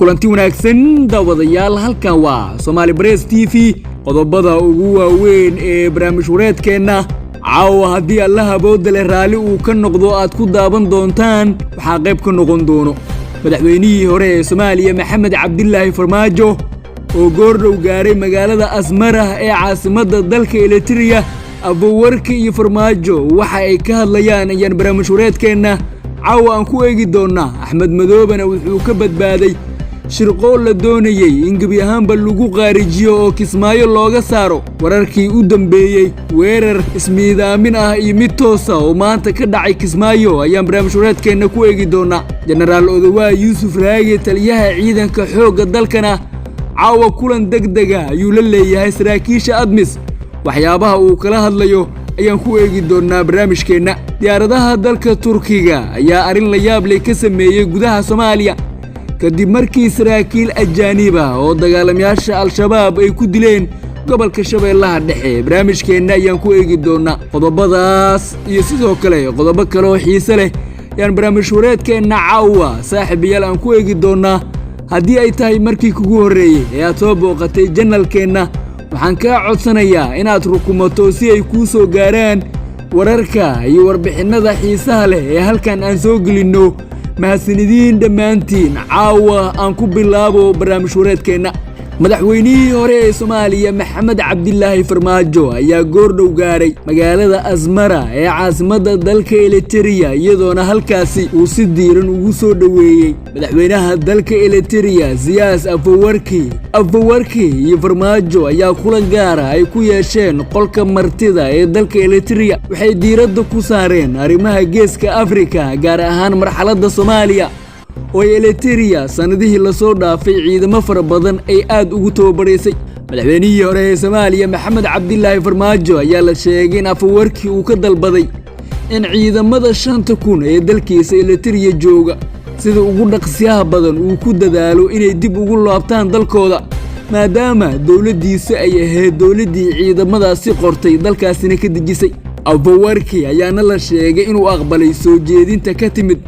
kulanti wanaagsan daawadayaal halkan waa Somali Press TV qodobada ugu waaweyn ee barnaamij wareedkeena caawa haddii Allah boodale raali uu ka noqdo aad ku daaban doontaan waxa qayb ka noqon doono madaxweynihii hore ee Soomaaliya Maxamed Cabdullaahi Farmaajo oo goordhow gaaray magaalada Asmara ee caasimadda dalka Eritrea abuwarka iyo Farmaajo waxa ay ka hadlayaan ayaan barnaamij wareedkeena caawa aan ku eegi doonaa Axmed Madoobana wuxuu ka badbaaday shirqool la doonayay in gabi ahaanba lagu qaarijiyo oo Kismaayo looga saaro wararkii u dambeeyay weerar ismiidaamin ah iyo mid toosa oo maanta ka dhacay Kismaayo ayaan barnaamij wareedkeena ku eegi doonaa Generaal Odawa Yuusuf Raage taliyaha ciidanka xoogga dalkana caawa kulan degdeg ah ayuu la leeyahay saraakiisha ADMIS waxyaabaha uu kala hadlayo ayaan ku eegi doonaa barnaamijkeena diyaaradaha dalka Turkiga ayaa arin la yaab leh ka sameeyay gudaha Soomaaliya kadib markii saraakiil ajaanib ah oo dagaalamayaasha al-shabaab ay ku dileen gobolka Shabeellaha Dhexe barnaamijkeena ayaan ku eegi doonaa qodobadaas iyo sidoo kale qodobo kale oo xiiso leh ayaan barnaamij wareedkeena caawa saaxiibayaal aan ku eegi doonaa haddii ay tahay markii kugu horeeyay ee aad soo booqatay channelkeena waxaan kaa codsanayaa inaad rukumato si ay kuu soo gaaraan wararka iyo warbixinada xiisaha leh ee halkan aan soo gelino mahadsanidin dhammaantiin caawa aan ku bilaabo barnaamij wareedkeena madaxweynihii hore ee Soomaaliya Maxamed Cabdullaahi Farmaajo ayaa goordhow gaaray magaalada Asmara ee caasimadda dalka Eritrea iyadoona halkaasi uu si diiran ugu soo dhaweeyay madaxweynaha dalka Eritrea Siyaas Afwerki iyo Farmaajo ayaa kulan gaar ah ay ku yeesheen qolka martida ee dalka Eritrea waxay diiradda ku saareen arrimaha geeska Afrika gaar ahaan marxaladda Soomaaliya oo Eritrea sanadihii la soo dhaafay ciidamo fara badan ay aad ugu tababareysay madaxweynihii hore ee Soomaaliya Maxamed Cabdullaahi Farmaajo ayaa la sheegay in Afwerki uu ka dalbaday in ciidamada 5,000 ee dalkiisa Eritrea jooga sida ugu dhaqsiyaha badan uu ku dadaalo inay dib ugu laabtaan dalkooda maadaama dawladdiisa ay ahayd dawladdii ciidamadaasi qortay dalkaasina ka dejisay Afwerki ayaana la sheegay inuu aqbalay soo jeedinta ka timid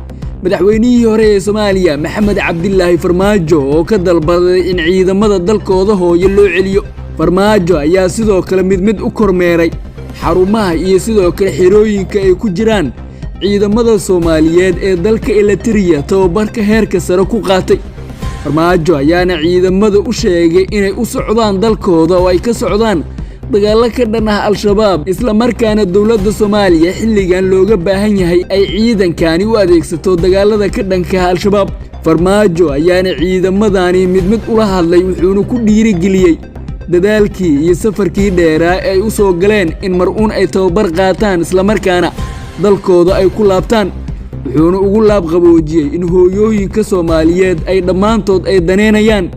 madaxweynihii hore ee Soomaaliya Maxamed Cabdullaahi Farmaajo oo ka dalbaday in ciidamada dalkooda hooyo loo celiyo Farmaajo ayaa sidoo kale mid u kormeeray xarumaha iyo sidoo kale xirooyinka ay ku jiraan ciidamada Soomaaliyeed ee dalka Eritrea tababarka heerka sare ku qaatay Farmaajo ayaana ciidamada u sheegay inay u socdaan dalkooda oo ay ka socdaan dagaal ka dhan ah al-shabaab isla markaana dawladda Soomaaliya xilligan looga baahan yahay ay ciidankani u adeegsato dagaalada ka dhanka ah al-shabaab Farmaajo ayaana ciidamadani mid ula hadlay wuxuuna ku dhiirigeliyay dadaalkii iyo safarkii dheeraa ay u soo galeen in mar ay tababar qaataan isla markaana dalkooda ay ku laabtaan wuxuuna ugu laab qaboojiyay in hooyooyinka Soomaaliyeed ay dhammaantood ay daneenayaan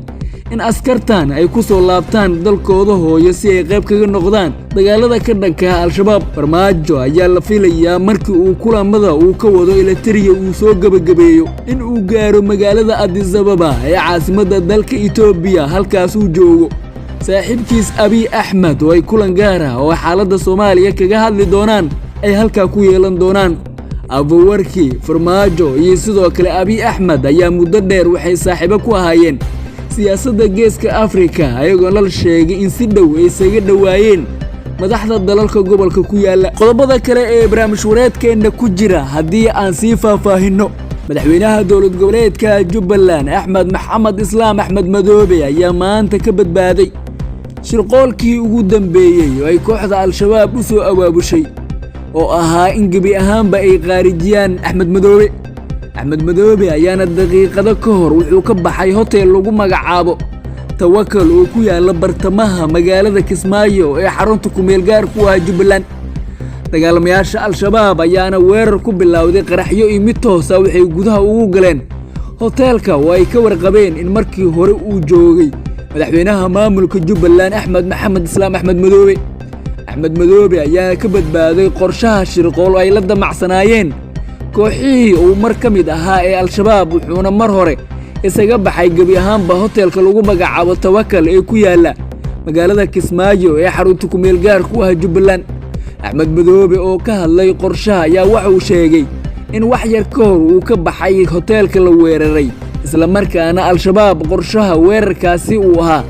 in askartan ay ku soo laabtaan dalkooda hooyo si ay qayb kaga noqdaan dagaalada ka dhanka ah al-shabaab Farmaajo ayaa la filayaa markii uu kulamada uu ka wado Eritrea uu soo gabagabeeyo in uu gaaro magaalada Addis Ababa ee caasimadda dalka Itoobiya halkaas uu joogo saaxiibkiis Abiy Ahmed oo ay kulan gaar ah oo xaaladda Soomaaliya kaga hadli doonaan ay halka ku yeelan doonaan Afwerki Farmaajo iyo sidoo kale Abiy Ahmed ayaa muddo dheer waxay saaxiibo ku ahaayeen siyaasadda geeska Afrika ayagoo la sheegay in si dhow ay isaga dhawaayeen madaxda dalalka gobolka ku yaala qodobada kale ee barnaamij wareedkeena ku jira haddii aan sii faahfaahino madaxweynaha dowlad goboleedka Jubbaland Axmed Maxamed Islaam Axmed Madoobe ayaa maanta ka badbaaday shirqoolkii ugu dambeeyay oo ay kooxda al-shabaab u soo awaabushay oo ahaa in gabi ahaanba ay qaarijiyaan Axmed Madoobe ayaana daqiiqado ka hor wuxuu ka baxay hotel lagu magacaabo Tawakal oo ku yaala bartamaha magaalada Kismaayo ee xarunta ku meel gaar ku ah Jubbaland dagaalamayaasha al-shabaab ayaana weerar ku bilowday qaraxyo iyo mid toos ah waxay gudaha ugu galeen hotelka oo ay ka warqabeen in markii hore uu joogay madaxweynaha maamulka Jubbaland Axmed Maxamed Islaam Axmed Madoobe ayaa ka badbaaday qorshaha shirqool ay la damacsanaayeen kooxihii uu mar ka mid ahaa ee al-shabaab wuxuuna mar hore isaga baxay gabi ahaanba hotelka lagu magacaabo Tawakal ee ku yaala magaalada Kismaayo ee xarunta ku meel gaar ku ah Jubbaland Axmed Madoobe oo ka hadlay qorshaha ayaa waxa uu sheegay in wax yar ka hor uu ka baxay hotelka la weeraray isla markaana al-shabaab qorshaha weerarkaasi uu ahaa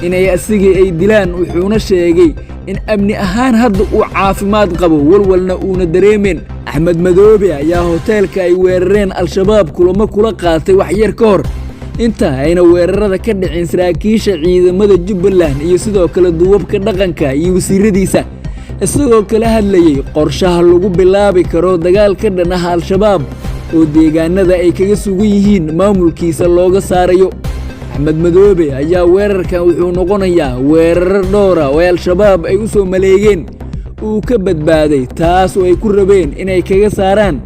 inay asigii ay dilaan, wuxuuna sheegay in amni ahaan hadda uu caafimaad qabo walwalna uuna dareemeen. Axmed Madoobe ayaa hoteelka ay weerareen al-shabaab kulamo kula qaatay wax yar ka hor inta ayna weerarada ka dhicin saraakiisha ciidamada Jubbaland iyo sidoo kale duubabka dhaqanka iyo wasiiradiisa, isagoo kala hadlayay qorshaha lagu bilaabi karo dagaal ka dhan ah al-shabaab oo deegaanada ay kaga sugan yihiin maamulkiisa looga saarayo. Axmed Madoobe ayaa weerarkan wuxuu noqonayaa weerar dhowr ah oo al-shabaab ay u soo maleegeen uu ka badbaaday, taas oo ay ku rabeen inay kaga saaraan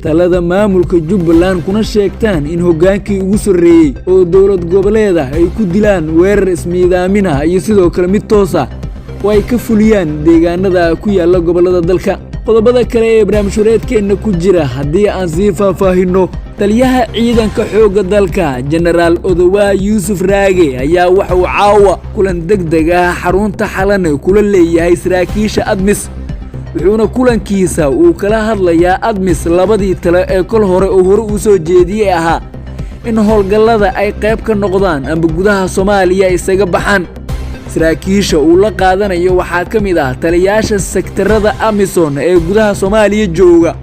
talada maamulka Jubbaland kuna sheegtaan in hoggaankii ugu sarreeyay oo dowlad goboleeda ay ku dilaan weerar ismiidaamin ah iyo sidoo kale mid toos ah oo ay ka fuliyaan deegaanada ku yaalla gobollada dalka. Qodobada kale ee barnaamijyadeedkeenna ku jira haddii aan sii faahfaahinno, taliyaha ciidanka xoogga dalka Generaal Odawa Yuusuf Raage ayaa waxa uu caawa kulan degdeg ah xarunta Xalane kula leeyahay saraakiisha ADMIS, wuxuuna kulankiisa uu kala hadlayaa ADMIS labadii talo ee kol hore oo hore u soo jeediyay ahaa in howlgallada ay qayb ka noqdaan amba gudaha Soomaaliya isaga baxaan. saraakiisha uu la qaadanayo waxaa ka mid ah taliyaasha sektarada AMISOM ee gudaha Soomaaliya jooga,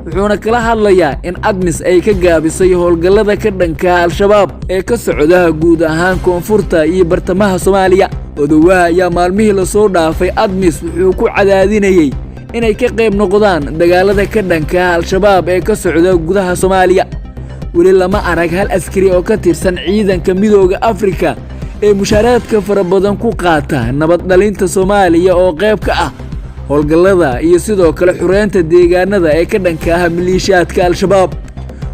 wuxuuna kala hadlayaa in ADMIS ay ka gaabisay howlgallada ka dhanka al-shabaab ee ka socda guud ahaan koonfurta iyo bartamaha Soomaaliya. Odawa ayaa maalmihii la soo dhaafay ADMIS wuxuu ku cadaadinayay inay ka qayb noqdaan dagaalada ka dhanka al-shabaab ee ka socda gudaha Soomaaliya. weli lama arag hal askari oo ka tirsan ciidanka midowga Afrika ee mushaaraadka fara badan ku qaata nabad dhalinta Soomaaliya oo qayb ka ah howlgallada iyo sidoo kale xureynta deegaanada ee ka dhanka ah maleeshiyaadka al-shabaab.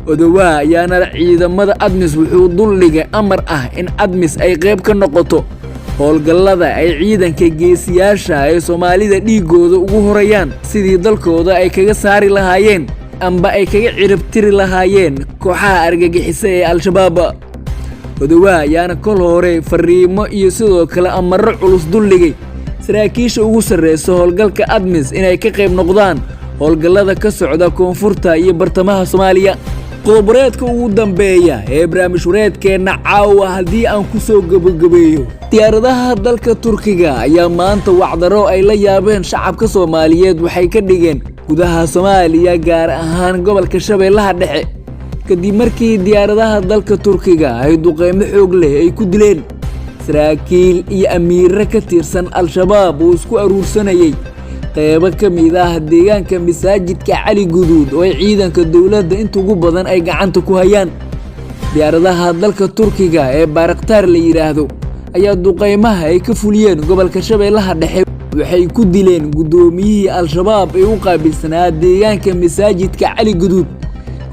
Odawa ayaana ciidamada ADMIS wuxuu duldhigay amar ah in ADMIS ay qayb ka noqoto howlgallada ay ciidanka geesiyaasha ee Soomaalida dhiigooda ugu horayaan sidii dalkooda ay kaga saari lahaayeen amba ay kaga ciribtiri lahaayeen kooxaha argagixisay ee al-shabaab. Odawa ayaana kol hore fariimo iyo sidoo kale amarro culus duldhigay saraakiisha ugu sarreysa howlgalka ADMIS inay ka qayb noqdaan howlgallada ka socda koonfurta iyo bartamaha Soomaaliya. qodobareedka ugu dambeeya ee barnaamijyadeedkeenna caawa haddii aan ku soo gabagabeeyo, diyaaradaha dalka Turkiga ayaa maanta wacdaro ay la yaabeen shacabka Soomaaliyeed waxay ka dhigeen gudaha Soomaaliya gaar ahaan gobolka Shabeellaha Dhexe kadib markii diyaaradaha dalka Turkiga ay duqeymo xoog leh ay ku dileen saraakiil iyo amiirro ka tirsan al-shabaab oo isku aruursanayay qaybo ka mid ah deegaanka masaajidka Cali Guduud oo ciidanka dawladda inta ugu badan ay gacanta ku hayaan. diyaaradaha dalka Turkiga ee Bayraktar la yiraahdo ayaa duqeymaha ay ka fuliyeen gobolka Shabeellaha Dhexe waxay ku dileen gudoomiyihii al-shabaab ee u qaabilsanaa deegaanka masaajidka Cali Guduud,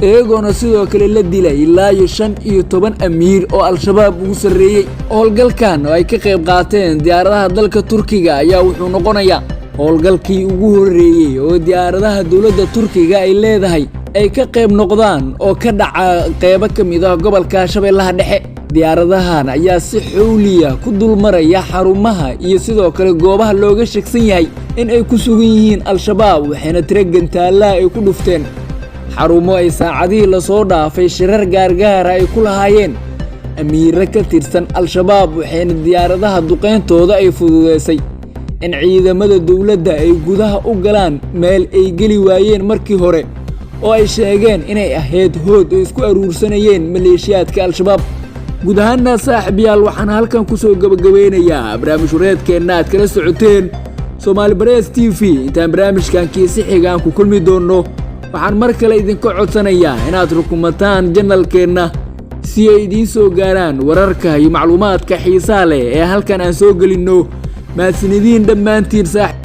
iyagoona sidoo kale la dilay ilaa 15 amiir oo al-shabaab ugu sarreeyay. howlgalkan oo ay ka qayb qaateen diyaaradaha dalka Turkiga ayaa wuxuu noqonayaa howlgalkii ugu horreeyay oo diyaaradaha dawladda Turkiga ay leedahay ay ka qayb noqdaan oo ka dhaca qaybo ka mid ah gobolka Shabeellaha Dhexe. diyaaradahan ayaa si xawliya ku dulmaraya xarumaha iyo sidoo kale goobaha looga shaksan yahay in ay ku sugan yihiin al-shabaab, waxayna tiro gantaalaha ay ku dhufteen xarumo ay saacadihii la soo dhaafay shirar gaargaar ay ku lahaayeen amiirro ka tirsan al-shabaab, waxayna diyaaradaha duqeyntooda ay fududeysay in ciidamada dawladda ay gudaha u galaan meel ay geli waayeen markii hore oo ay sheegeen inay ahayd hood oo isku aruursanayeen maleeshiyaadka al-shabaab. guud ahaan saaxiibayaal waxaan halkan ku soo gabagabeynayaa barnaamijyadeedkeenna aad kala socoteen Somali Press TV. intaan barnaamijkan kiisi xigaan ku kulmi doono waxaan mar kale idinka codsanayaa inaad rukumataan channelkeenna si ay idiin soo gaaraan wararka iyo macluumaadka xiisaha leh ee halkan aan soo gelinno. mahadsanidin dhammaantiin saaxiib.